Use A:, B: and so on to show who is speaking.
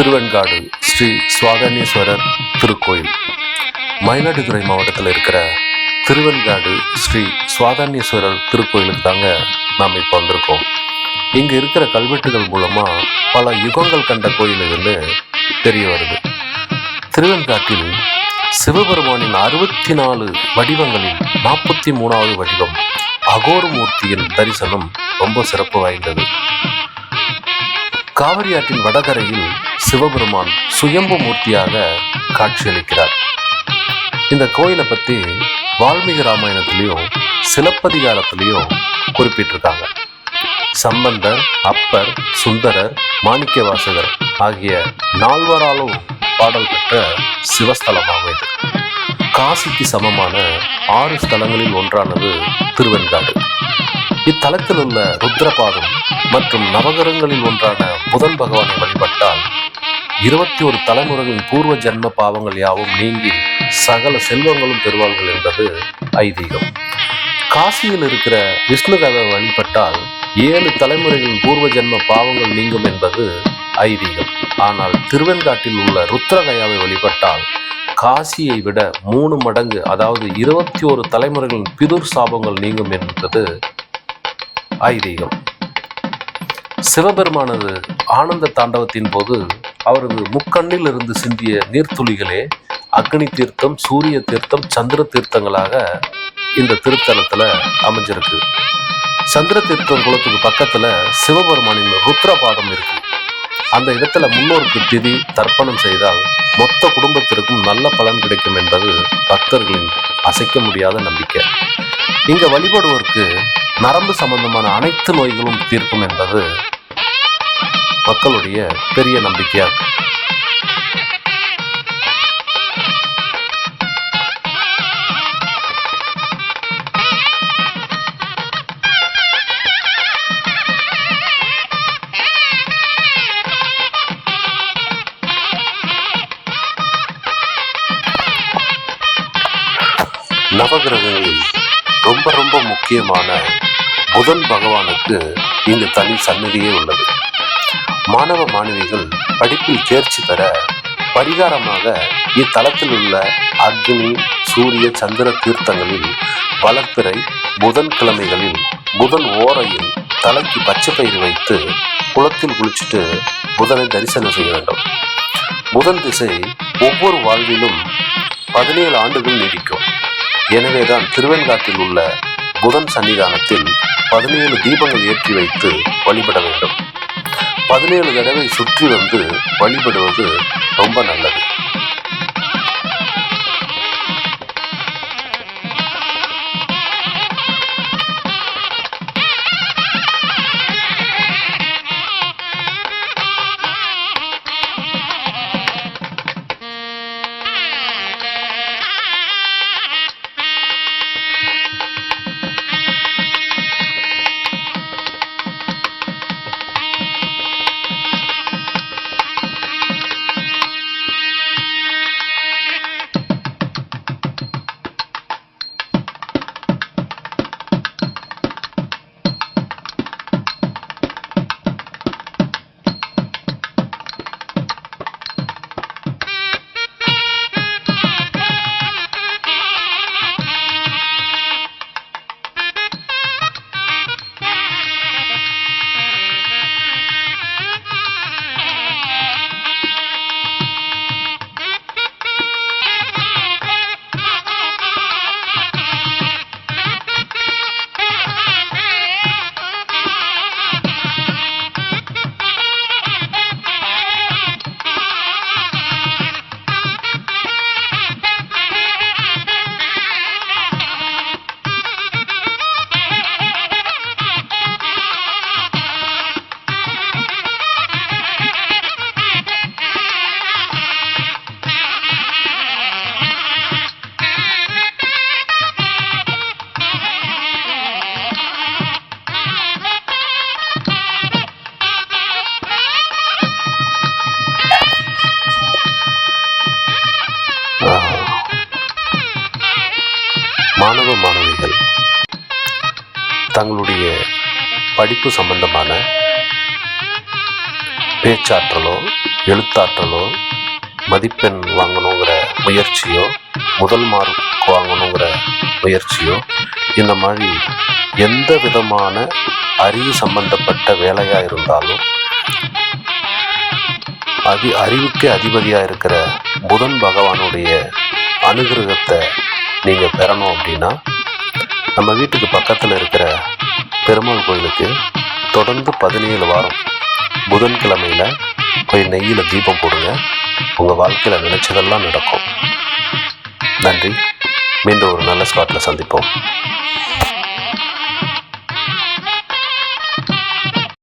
A: திருவெண்காடு ஸ்ரீ சுவாதன்யேஸ்வரர் திருக்கோயில் மயிலாடுதுறை மாவட்டத்தில் இருக்கிற திருவெண்காடு ஸ்ரீ சுவாதன்யேஸ்வரர் திருக்கோயிலுக்கு தாங்க நாம் இப்போ வந்திருக்கோம். இங்கே இருக்கிற கல்வெட்டுகள் மூலமாக பல யுகங்கள் கண்ட கோயிலுன்னு தெரிய வருது. திருவெண்காட்டில் சிவபெருமானின் 64 வடிவங்களில் 43வது வடிவம் அகோரமூர்த்தியின் தரிசனம் ரொம்ப சிறப்பு வாய்ந்தது. காவிரி ஆற்றின் வடகரையில் சிவபெருமான் சுயம்பு மூர்த்தியாக காட்சியளிக்கிறார். இந்த கோயிலை பற்றி வால்மீகி ராமாயணத்திலையும் சிலப்பதிகாரத்திலையும் குறிப்பிட்டிருக்காங்க. சம்பந்தர், அப்பர், சுந்தரர், மாணிக்கவாசகர் ஆகிய 4வராலும் பாடல் பெற்ற சிவஸ்தலமாகும் இது. காசிக்கு சமமான 6 ஸ்தலங்களில் ஒன்றானது திருவெண்காடு. இத்தலத்தில் உள்ள ருத்ரபாதம் மற்றும் நவகிரகங்களில் ஒன்றான புதன் பகவானை வழிபட்டால் 21 தலைமுறைகளின் பூர்வ ஜென்ம பாவங்கள் யாவும் நீங்கி சகல செல்வங்களும் பெறுவார்கள் என்பது ஐதீகம். காசியில் இருக்கிற விஷ்ணுகவை வழிபட்டால் 7 தலைமுறைகளின் பூர்வ ஜென்ம பாவங்கள் நீங்கும் என்பது ஐதீகம். ஆனால் திருவெண்காட்டில் உள்ள ருத்ரகயாவை வழிபட்டால் காசியை விட 3 மடங்கு, அதாவது 21 தலைமுறைகளின் பிதுர் சாபங்கள் நீங்கும் என்பது ஐதீகம். சிவபெருமானது ஆனந்த தாண்டவத்தின் போது அவரது முக்கண்ணில் இருந்து சிந்திய நீர்த்துளிகளே அக்னி தீர்த்தம், சூரிய தீர்த்தம், சந்திர தீர்த்தங்களாக இந்த திருத்தலத்துல அமைஞ்சிருக்கு. சந்திர தீர்த்தம் குளத்துக்கு பக்கத்துல சிவபெருமானின் ருத்ரபாதம் இருக்கு. அந்த இடத்துல முன்னோருக்கு திதி தர்ப்பணம் செய்தால் மொத்த குடும்பத்திற்கும் நல்ல பலன் கிடைக்கும் என்பது பக்தர்களின் அசைக்க முடியாத நம்பிக்கை. இங்க வழிபடுவோருக்கு நரம்பு சம்பந்தமான அனைத்து நோய்களும் தீர்க்கும் என்பது மக்களுடைய பெரிய நம்பிக்கையாகும். நவகிரகங்களில் ரொம்ப முக்கியமான புதன் பகவானுக்கு இங்கு தனி சன்னதியே உள்ளது. மாணவ மாணவிகள் படிப்பில் தேர்ச்சி பெற பரிகாரமாக இத்தலத்தில் உள்ள அக்னி, சூரிய, சந்திர தீர்த்தங்களில் வளர்ப்பிறை புதன்கிழமைகளில் புதன் ஓரையில் தலைக்கு பச்சை பயிர் வைத்து குளத்தில் குளிச்சுட்டு புதனை தரிசனம் செய்ய வேண்டும். புதன் திசை ஒவ்வொரு வாழ்விலும் 17 ஆண்டுகள் நீடிக்கும். எனவேதான் திருவெண்காட்டில் உள்ள புதன் சன்னிதானத்தில் 17 தீபங்கள் ஏற்றி வைத்து வழிபட வேண்டும். 17 தடவை சுற்றி வந்து வழிபடுவது ரொம்ப நல்லது. மாணவ மாணவிகள் தங்களுடைய படிப்பு சம்பந்தமான பேச்சாற்றலோ எழுத்தாற்றலோ மதிப்பெண் வாங்கணுங்கிற முயற்சியோ முதல் மார்க் வாங்கணுங்கிற முயற்சியோ இந்த மாதிரி எந்த விதமான அறிவு சம்பந்தப்பட்ட வேலையாக இருந்தாலும் அறிவுக்கே அதிபதியாக இருக்கிற புதன் பகவானுடைய அனுகிரகத்தை நீங்கள் பெறணும் அப்படின்னா நம்ம வீட்டுக்கு பக்கத்தில் இருக்கிற பெருமாள் கோயிலுக்கு தொடர்ந்து 17 வாரம் புதன்கிழமையில் போய் நெய்யில் தீபம் போடுங்க. உங்கள் வாழ்க்கையில் நினைச்சதெல்லாம் நடக்கும். நன்றி. மீண்டும் ஒரு நல்ல ஸ்பாட்டில் சந்திப்போம்.